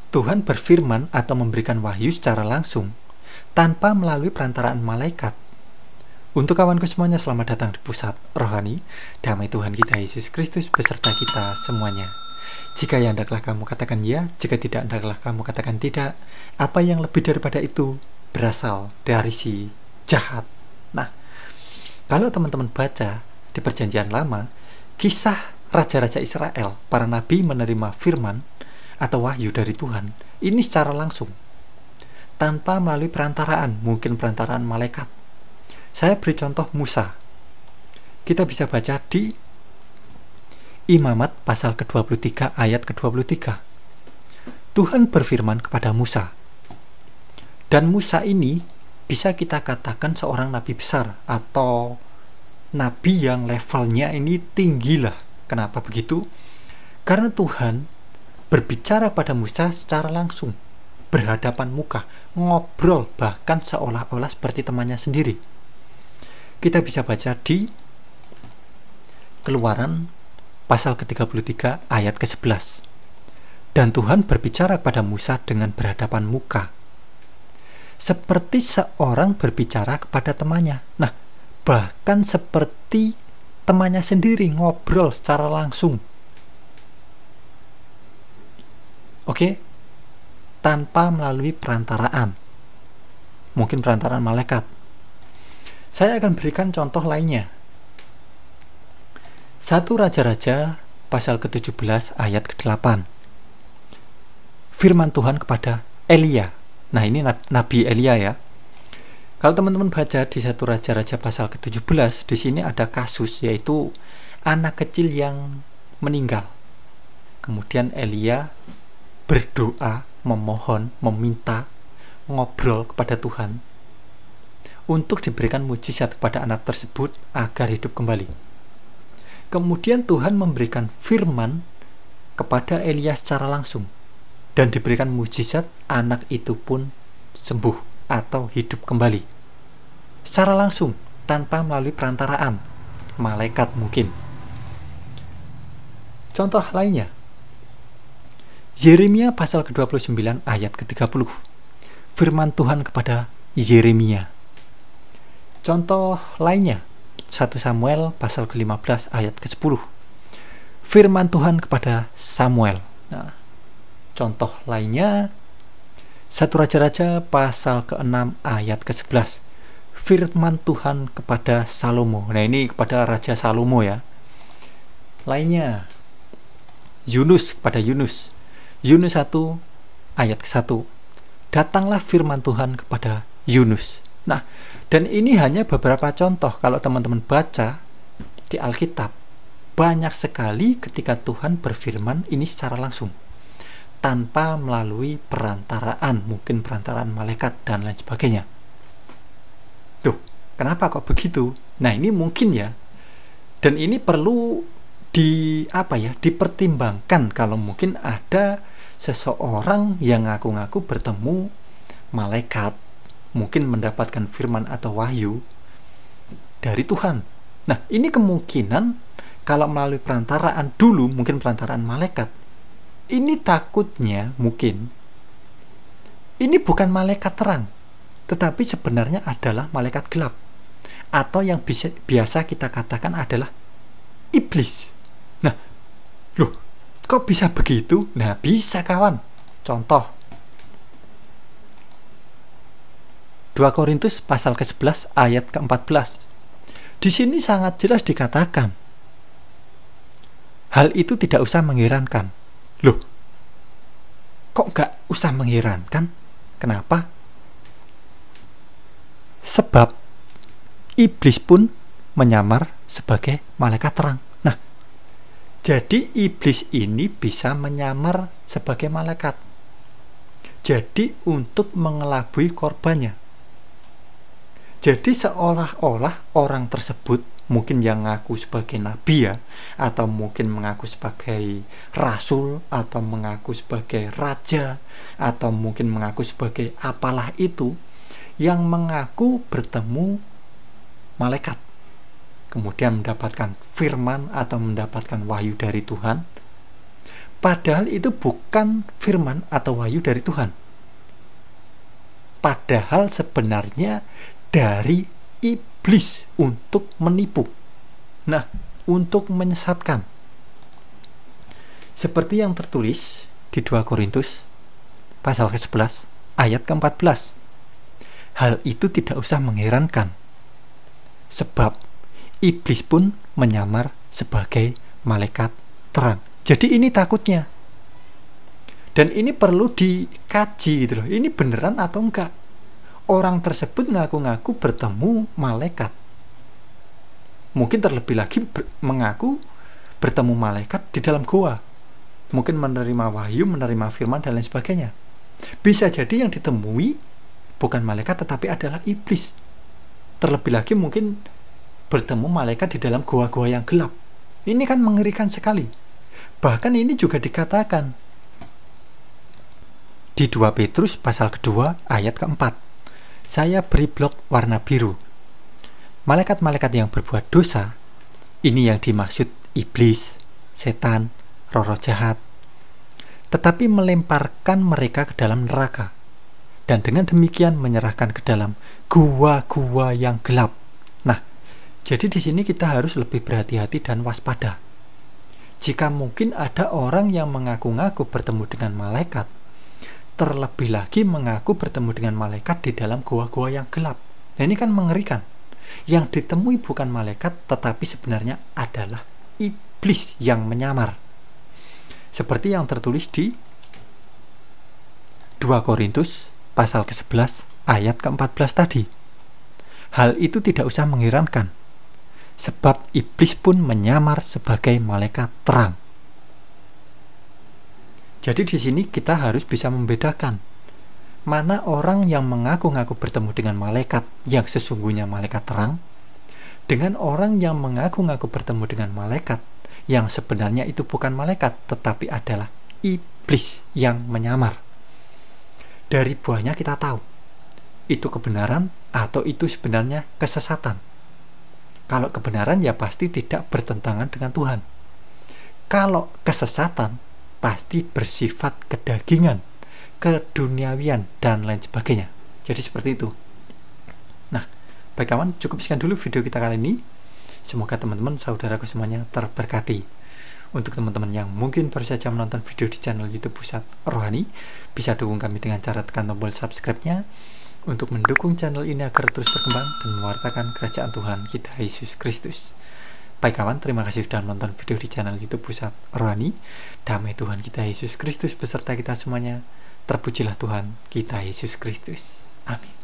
Tuhan berfirman atau memberikan wahyu secara langsung tanpa melalui perantaraan malaikat. Untuk kawanku semuanya, selamat datang di Pusat Rohani. Damai Tuhan kita Yesus Kristus beserta kita semuanya. Jika ya hendaklah kamu katakan ya, jika tidak hendaklah kamu katakan tidak. Apa yang lebih daripada itu berasal dari si jahat. Nah, kalau teman-teman baca di Perjanjian Lama, kisah raja-raja Israel, para nabi menerima firman atau wahyu dari Tuhan ini secara langsung, tanpa melalui perantaraan, mungkin perantaraan malaikat. Saya beri contoh Musa. Kita bisa baca di Imamat pasal ke-23 ayat ke-23. Tuhan berfirman kepada Musa. Dan Musa ini bisa kita katakan seorang nabi besar atau nabi yang levelnya ini tinggi lah. Kenapa begitu? Karena Tuhan berbicara pada Musa secara langsung, berhadapan muka, ngobrol, bahkan seolah-olah seperti temannya sendiri. Kita bisa baca di Keluaran pasal ke-33 ayat ke-11. Dan Tuhan berbicara kepada Musa dengan berhadapan muka, seperti seorang berbicara kepada temannya. Nah, bahkan seperti temannya sendiri, ngobrol secara langsung. Oke? Tanpa melalui perantaraan. Mungkin perantaraan malaikat. Saya akan berikan contoh lainnya. 1 Raja-Raja pasal ke-17 ayat ke-8. Firman Tuhan kepada Elia. Nah, ini Nabi Elia ya. Kalau teman-teman baca di 1 Raja-Raja pasal ke-17, di sini ada kasus, yaitu anak kecil yang meninggal. Kemudian Elia berdoa, memohon, meminta, ngobrol kepada Tuhan untuk diberikan mujizat kepada anak tersebut agar hidup kembali. Kemudian Tuhan memberikan firman kepada Elia secara langsung dan diberikan mujizat, anak itu pun sembuh atau hidup kembali secara langsung tanpa melalui perantaraan malaikat mungkin. Contoh lainnya, Yeremia pasal ke-29 ayat ke-30. Firman Tuhan kepada Yeremia. Contoh lainnya, 1 Samuel pasal ke-15 ayat ke-10. Firman Tuhan kepada Samuel. Nah, contoh lainnya 1 Raja-Raja pasal ke-6 ayat ke-11. Firman Tuhan kepada Salomo. Nah, ini kepada Raja Salomo ya. Lainnya Yunus kepada Yunus. Yunus 1 ayat ke-1. Datanglah firman Tuhan kepada Yunus. Nah, dan ini hanya beberapa contoh. Kalau teman-teman baca di Alkitab, banyak sekali ketika Tuhan berfirman ini secara langsung, tanpa melalui perantaraan, mungkin perantaraan malaikat dan lain sebagainya. Tuh, kenapa kok begitu? Nah, ini mungkin ya. Dan ini perlu dipertimbangkan kalau mungkin ada seseorang yang ngaku-ngaku bertemu malaikat, mungkin mendapatkan firman atau wahyu dari Tuhan. Nah, ini kemungkinan kalau melalui perantaraan dulu, mungkin perantaraan malaikat, ini takutnya mungkin ini bukan malaikat terang, tetapi sebenarnya adalah malaikat gelap, atau yang biasa kita katakan adalah iblis. Nah, loh, kok bisa begitu? Nah, bisa kawan. Contoh 2 Korintus pasal ke-11 ayat ke-14. Di sini sangat jelas dikatakan, hal itu tidak usah mengherankan. Loh, kok gak usah mengherankan? Kenapa? Sebab iblis pun menyamar sebagai malaikat terang. Nah, jadi iblis ini bisa menyamar sebagai malaikat. Jadi untuk mengelabui korbannya. Jadi seolah-olah orang tersebut mungkin yang mengaku sebagai nabi ya, atau mungkin mengaku sebagai rasul, atau mengaku sebagai raja, atau mungkin mengaku sebagai apalah itu, yang mengaku bertemu malaikat, kemudian mendapatkan firman atau mendapatkan wahyu dari Tuhan, Padahal itu bukan firman atau wahyu dari Tuhan. Padahal sebenarnya dari iblis untuk menipu. Nah, untuk menyesatkan. Seperti yang tertulis di 2 Korintus pasal ke-11 ayat ke-14. Hal itu tidak usah mengherankan, sebab iblis pun menyamar sebagai malaikat terang. Jadi ini takutnya. Dan ini perlu dikaji gitu loh. Ini beneran atau enggak? Orang tersebut ngaku-ngaku bertemu malaikat. Mungkin terlebih lagi mengaku bertemu malaikat di dalam goa. Mungkin menerima wahyu, menerima firman dan lain sebagainya. Bisa jadi yang ditemui bukan malaikat tetapi adalah iblis. Terlebih lagi mungkin bertemu malaikat di dalam goa-goa yang gelap. Ini kan mengerikan sekali. Bahkan ini juga dikatakan di 2 Petrus pasal kedua ayat ke-4. Saya beri blok warna biru. Malaikat-malaikat yang berbuat dosa, ini yang dimaksud iblis, setan, roh-roh jahat, tetapi melemparkan mereka ke dalam neraka, dan dengan demikian menyerahkan ke dalam gua-gua yang gelap. Nah, jadi di sini kita harus lebih berhati-hati dan waspada. Jika mungkin ada orang yang mengaku-ngaku bertemu dengan malaikat, terlebih lagi mengaku bertemu dengan malaikat di dalam gua-gua yang gelap. Nah, ini kan mengerikan. Yang ditemui bukan malaikat, tetapi sebenarnya adalah iblis yang menyamar. Seperti yang tertulis di 2 Korintus pasal ke-11 ayat ke-14 tadi. Hal itu tidak usah mengherankan, sebab iblis pun menyamar sebagai malaikat terang. Jadi di sini kita harus bisa membedakan mana orang yang mengaku-ngaku bertemu dengan malaikat yang sesungguhnya malaikat terang, dengan orang yang mengaku-ngaku bertemu dengan malaikat yang sebenarnya itu bukan malaikat tetapi adalah iblis yang menyamar. Dari buahnya kita tahu itu kebenaran atau itu sebenarnya kesesatan. Kalau kebenaran ya pasti tidak bertentangan dengan Tuhan. Kalau kesesatan pasti bersifat kedagingan, keduniawian, dan lain sebagainya. Jadi seperti itu. Nah, baik kawan, cukup sekian dulu video kita kali ini. Semoga teman-teman, saudaraku semuanya terberkati. Untuk teman-teman yang mungkin baru saja menonton video di channel YouTube Pusat Rohani, bisa dukung kami dengan cara tekan tombol subscribe-nya untuk mendukung channel ini agar terus berkembang dan mewartakan kerajaan Tuhan kita Yesus Kristus. Baik kawan, terima kasih sudah menonton video di channel YouTube Pusat Rohani. Damai Tuhan kita Yesus Kristus beserta kita semuanya. Terpujilah Tuhan kita Yesus Kristus. Amin.